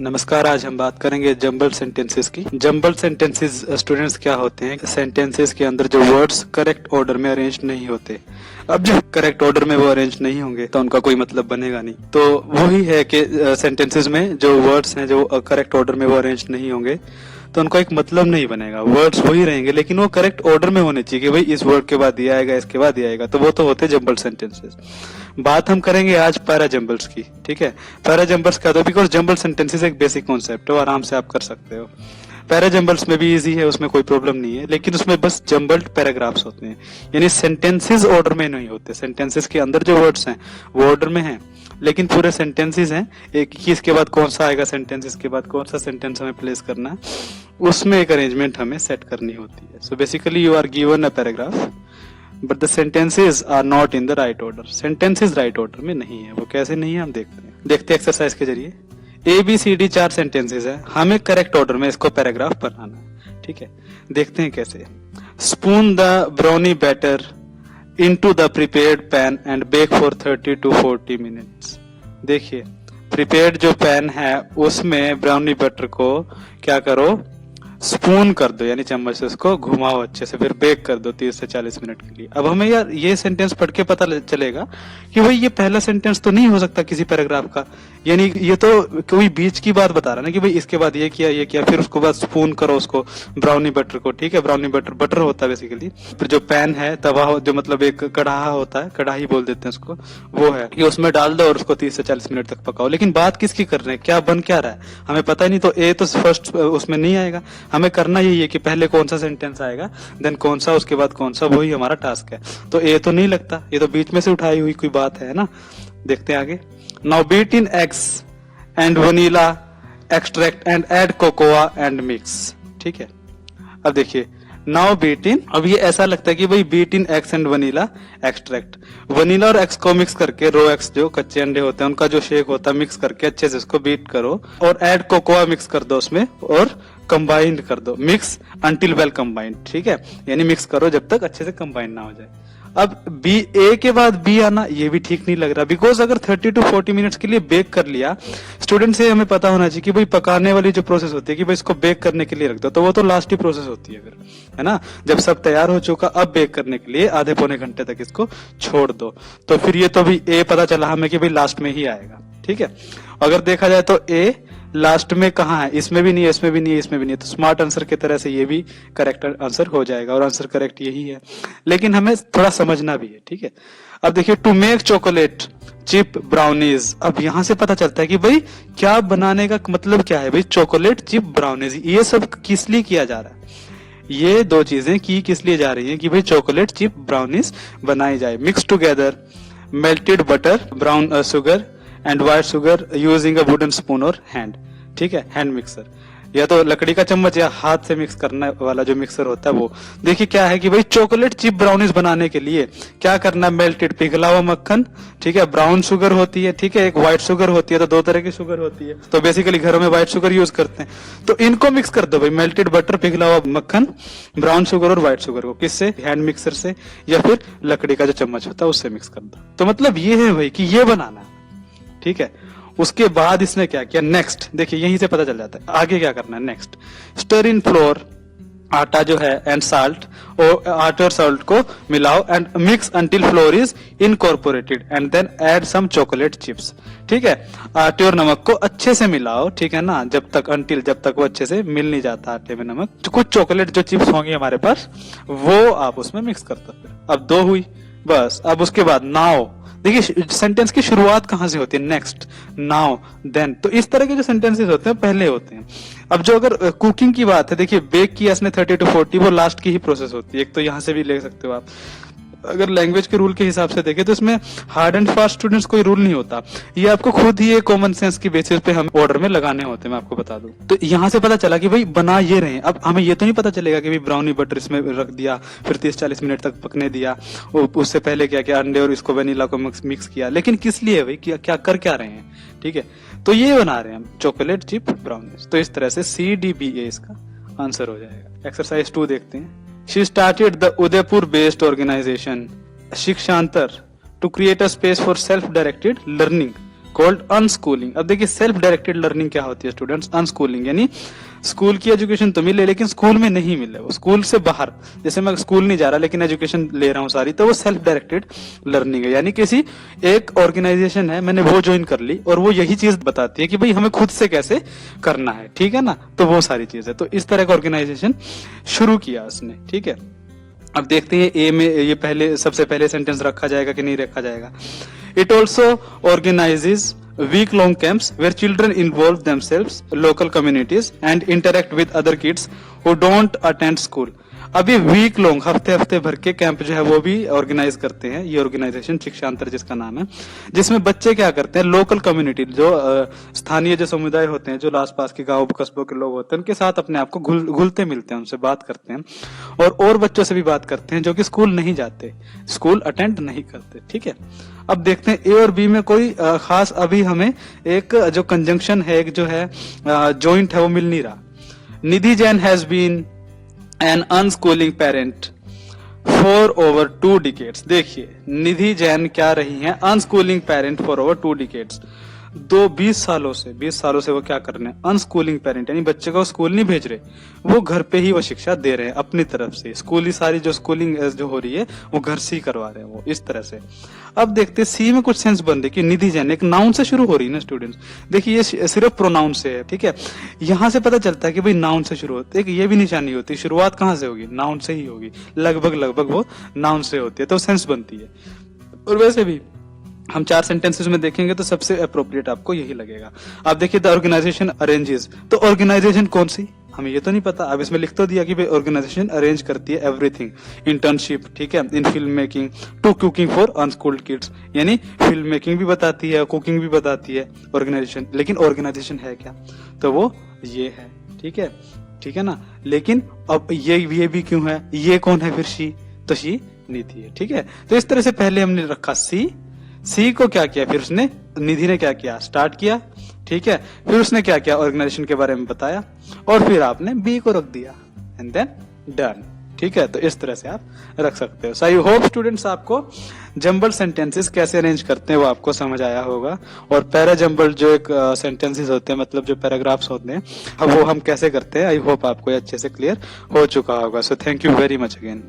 नमस्कार। आज हम बात करेंगे जंबल सेंटेंसेस की। जंबल सेंटेंसेस स्टूडेंट्स क्या होते हैं? सेंटेंसेस के अंदर जो वर्ड्स करेक्ट ऑर्डर में अरेंज नहीं होते। अब जब करेक्ट ऑर्डर में वो अरेंज नहीं होंगे तो उनका कोई मतलब बनेगा नहीं। तो वही है कि सेंटेंसेस में जो वर्ड्स हैं जो करेक्ट ऑर्डर में वो अरेंज नहीं होंगे तो उनका एक मतलब नहीं बनेगा। वर्ड्स वही रहेंगे लेकिन वो करेक्ट ऑर्डर में होने चाहिए कि भाई इस वर्ड के बाद दिया आएगा, इसके बाद दिया आएगा, तो वो तो होते जंबल सेंटेंसेस। बात हम करेंगे आज पैरा जंबल्स की। ठीक है, पैरा जंबल्स क्या होता है? बिकॉज जंबल सेंटेंसेस एक बेसिक कॉन्सेप्ट है, आराम से आप कर सकते हो। पैरा जंबल्स में भी इजी है, उसमें कोई प्रॉब्लम नहीं है, लेकिन उसमें बस जंबल्ड पैराग्राफ्स होते हैं, यानी सेंटेंसेस ऑर्डर में नहीं होते। सेंटेंसेस के अंदर जो वर्ड्स हैं वो ऑर्डर में हैं लेकिन पूरे सेंटेंसेस हैं, एक ही इसके बाद कौन सा आएगा सेंटेंस, इसके बाद कौन सा सेंटेंस हमें प्लेस करना है, उसमें एक अरेंजमेंट हमें सेट करनी होती है। So basically you are given a paragraph but the sentences are not in the right order. Sentences right order में नहीं है। वो कैसे नहीं है हम देखते हैं एक्सरसाइज के जरिए। ABCD 4 सेंटेंसेस है, हमें करेक्ट ऑर्डर में इसको पैराग्राफ बनाना है। ठीक है, देखते हैं कैसे। Spoon the brownie batter into the prepared pan and bake for 30 to 40 minutes. देखिए, प्रिपेयर्ड जो पैन है उसमें ब्राउनी बैटर को क्या करो, स्पून कर दो, यानी चम्मच से उसको घुमाओ अच्छे से, फिर बेक कर दो 30 से 40 मिनट के लिए। अब हमें यार ये सेंटेंस पढ़ के पता चलेगा कि भाई ये पहला सेंटेंस तो नहीं हो सकता किसी पैराग्राफ का, यानी ये तो कोई बीच की बात बता रहा है ना कि भाई इसके बाद ये किया फिर उसके बाद स्पून करो उसको ब्राउनी बटर को। ठीक है, ब्राउनी बटर होता है बेसिकली। फिर जो पैन है, तवा हो, जो मतलब एक कढ़ाहा होता है, कढ़ाई बोल देते हैं उसको, वो है कि उसमें डाल दो और उसको 30 से 40 मिनट तक पकाओ। लेकिन बात किसकी कर रहे हैं, क्या बन क्या रहा है हमें पता ही नहीं। तो ए तो फर्स्ट उसमें नहीं आएगा। हमें करना यही है कि पहले कौन सा सेंटेंस आएगा, देन कौन सा, उसके बाद कौन सा, वही हमारा टास्क है। तो ए तो नहीं लगता, ये तो बीच में से उठाई हुई कोई बात है ना। देखते हैं आगे। Now beat in eggs and vanilla extract and add cocoa and mix. ठीक है, अब देखिए नाउ बीट इन, अब ये ऐसा लगता है कि भाई beat in eggs and vanilla extract, vanilla और एग्स को मिक्स करके, रो एग्स जो कच्चे अंडे होते हैं उनका जो शेक होता है, मिक्स करके अच्छे से उसको बीट करो और ऐड कोकोआ मिक्स कर दो उसमें और कंबाइंड कर दो, मिक्स अंटिल वेल कंबाइंड। ठीक है, यानी मिक्स करो जब तक अच्छे से कंबाइंड ना हो जाए। अब बी, ए के बाद बी आना ये भी ठीक नहीं लग रहा, बिकॉज अगर 30 to 40 मिनट्स के लिए बेक कर लिया, स्टूडेंट से हमें पता होना चाहिए कि भाई पकाने वाली जो प्रोसेस होती है कि भाई इसको बेक करने के लिए रख दो, तो वो तो लास्ट ही प्रोसेस होती है फिर, है ना। जब सब तैयार हो चुका, अब बेक करने के लिए आधे पौने घंटे तक इसको छोड़ दो, तो फिर ये तो भी ए पता चला हमें कि भाई लास्ट में ही आएगा। ठीक है, अगर देखा जाए तो ए लास्ट में कहाँ है, इसमें भी नहीं है, इसमें भी नहीं है, इसमें भी नहीं है, तो स्मार्ट आंसर की तरह से ये भी करेक्ट आंसर हो जाएगा और आंसर करेक्ट यही है। लेकिन हमें थोड़ा समझना भी है। ठीक है, अब देखिए to make chocolate chip brownies. अब यहां से पता चलता है कि भाई क्या बनाने का मतलब क्या है। भाई चॉकलेट चिप ब्राउनीज, ये सब किस लिए किया जा रहा है? ये दो चीजें की किस लिए जा रही है कि भाई चॉकलेट चिप ब्राउनीज बनाई जाए। Mix together melted butter, brown sugar and white sugar using a wooden spoon और हैंड। ठीक है, हैंड मिक्सर, या तो लकड़ी का चम्मच या हाथ से मिक्स करने वाला जो मिक्सर होता है वो। देखिए क्या है कि भाई चॉकलेट चिप ब्राउनीज बनाने के लिए क्या करना है, मेल्टेड पिघला हुआ मक्खन, ठीक है, ब्राउन शुगर होती है, ठीक है, एक व्हाइट शुगर होती है, तो दो तरह की शुगर होती है, तो बेसिकली घरों में व्हाइट शुगर यूज करते हैं, तो इनको मिक्स कर दो भाई, मेल्टेड बटर, पिघला हुआ मक्खन, ब्राउन शुगर और व्हाइट शुगर को, किससे, हैंड मिक्सर से या फिर लकड़ी का जो चम्मच होता है उससे मिक्स कर दो। तो मतलब ये है भाई कि ये बनाना है। ठीक है, उसके बाद इसने क्या किया, नेक्स्ट देखिए यहीं से पता चल जाता है आगे क्या करना है। नेक्स्ट स्टर इन फ्लोर, आटा जो है, एंड साल्ट, और आटे और साल्ट को मिलाओ and mix until flour is incorporated and then add some chocolate chips. ठीक है, आटे और नमक को अच्छे से मिलाओ, ठीक है ना, जब तक वो अच्छे से मिल नहीं जाता आटे में नमक, तो कुछ चॉकलेट जो चिप्स होंगी हमारे पास वो आप उसमें मिक्स कर दो। फिर अब दो हुई बस। अब उसके बाद नाउ, देखिए सेंटेंस की शुरुआत कहां से होती है, नेक्स्ट, नाउ, देन, तो इस तरह के जो सेंटेंसेस होते हैं पहले होते हैं। अब जो अगर कुकिंग की बात है, देखिए बेक किया इसने 30 to 40, वो लास्ट की ही प्रोसेस होती है। एक तो यहां से भी ले सकते हो आप। अगर लैंग्वेज के रूल के हिसाब से देखें तो इसमें हार्ड एंड फास्ट स्टूडेंट्स कोई रूल नहीं होता, ये आपको खुद ही एक कॉमन सेंस की बेसिस पे हम ऑर्डर में लगाने होते हैं, मैं आपको बता दूं। तो यहाँ से पता चला कि भाई बना ये रहे हैं। अब हमें ये तो नहीं पता चलेगा कि भाई ब्राउनी बटर इसमें रख दिया, फिर 30-40 मिनट तक पकने दिया, उससे पहले क्या किया, अंडे और इसको वेनिला को मिक्स किया, लेकिन किस लिए भाई, क्या कर क्या रहे हैं। ठीक है, तो ये बना रहे हैं हम चॉकलेट चिप ब्राउनीज। तो इस तरह से CDBA इसका आंसर हो जाएगा। एक्सरसाइज 2 देखते हैं। She started the Udaipur-based organization Shikshantar to create a space for self-directed learning called unschooling. अब देखिए सेल्फ डायरेक्टेड लर्निंग क्या होती है स्टूडेंट्स, अनस्कूलिंग यानी स्कूल की एजुकेशन तो मिले लेकिन स्कूल में नहीं मिले, वो स्कूल से बाहर, जैसे मैं स्कूल नहीं जा रहा लेकिन एजुकेशन ले रहा हूँ सारी, तो वो सेल्फ डायरेक्टेड लर्निंग है। यानी किसी एक ऑर्गेनाइजेशन है, मैंने वो ज्वाइन कर ली और वो यही चीज बताती है कि भाई हमें खुद से कैसे करना है, ठीक है ना, तो वो सारी चीज है। तो इस तरह का ऑर्गेनाइजेशन शुरू किया उसने, ठीक है। अब देखते हैं ए में ये पहले सबसे पहले सेंटेंस रखा जाएगा कि नहीं रखा जाएगा। It also organises week long camps where children involve themselves, local communities and interact with other kids who don't attend school। अभी वीक लॉन्ग हफ्ते हफ्ते भर के कैंप जो है वो भी ऑर्गेनाइज करते हैं ये ऑर्गेनाइजेशन शिक्षांतर जिसका नाम है, जिसमें बच्चे क्या करते हैं, लोकल कम्युनिटी जो स्थानीय जो समुदाय होते हैं, जो आसपास के गांव कस्बों के लोग होते हैं, उनके साथ अपने आप को घुलते मिलते हैं, उनसे बात करते हैं और बच्चों से भी बात करते हैं जो कि स्कूल नहीं जाते, स्कूल अटेंड नहीं करते, ठीक है। अब देखते हैं ए और बी में कोई खास अभी हमें एक जो कंजंक्शन है, एक जो है जॉइंट है वो मिल नहीं रहा। Nidhi Jain has been an unschooling parent for over 2 decades। देखिए निधि जैन क्या रही हैं, unschooling parent for over 2 decades। 20 सालों से वो क्या कर रहे हैं, अनस्कूलिंग पेरेंट, यानी बच्चे को स्कूल नहीं भेज रहे, वो घर पे ही वो शिक्षा दे रहे हैं अपनी तरफ से, स्कूल ही सारी जो स्कूलिंग जो हो रही है वो घर से ही करवा रहे हैं वो, इस तरह से। अब देखते हैं सी में कुछ सेंस बन रही कि निधि जैन एक नाउन से शुरू हो रही है ना स्टूडेंट्स, देखिए ये सिर्फ प्रोनाउन से है, ठीक है। यहां से पता चलता है कि भाई नाउन से शुरू होती है, ये भी निशानी होती है, शुरुआत कहां से होगी, नाउन से ही होगी, लगभग वो नाउन से होती है, तो सेंस बनती है। और वैसे भी हम 4 सेंटेंसेस में देखेंगे तो सबसे अप्रोप्रिएट आपको यही लगेगा। आप देखिए द ऑर्गेनाइजेशन अरेंजेस, तो ऑर्गेनाइजेशन कौन सी, हमें ये तो नहीं पता, अब इसमें लिख तो दिया कि भाई ऑर्गेनाइजेशन अरेंज करती है एवरीथिंग, इंटर्नशिप, ठीक है, in film making to cooking for unschooled kids, यानी फिल्म मेकिंग भी बताती है, कुकिंग भी बताती है ऑर्गेनाइजेशन, लेकिन ऑर्गेनाइजेशन है क्या, तो वो ये है, ठीक है ना। लेकिन अब ये भी क्यों है, ये कौन है फिर शी, तो शी निधि है, ठीक है। तो इस तरह से पहले हमने रखा सी को क्या किया, फिर उसने निधि ने क्या किया, स्टार्ट किया, ठीक है, फिर उसने क्या किया, ऑर्गेनाइजेशन के बारे में बताया, और फिर आपने बी को रख दिया एंड देन डन, ठीक है। तो इस तरह से आप रख सकते हो। सो आई होप स्टूडेंट्स आपको जंबल सेंटेंसेस कैसे अरेंज करते हैं वो आपको समझ आया होगा, और पैरा जंबल जो एक सेंटेंसेस होते हैं, मतलब जो पैराग्राफ्स होते हैं, वो हम कैसे करते हैं, आई होप आपको अच्छे से क्लियर हो चुका होगा। So thank you very much again.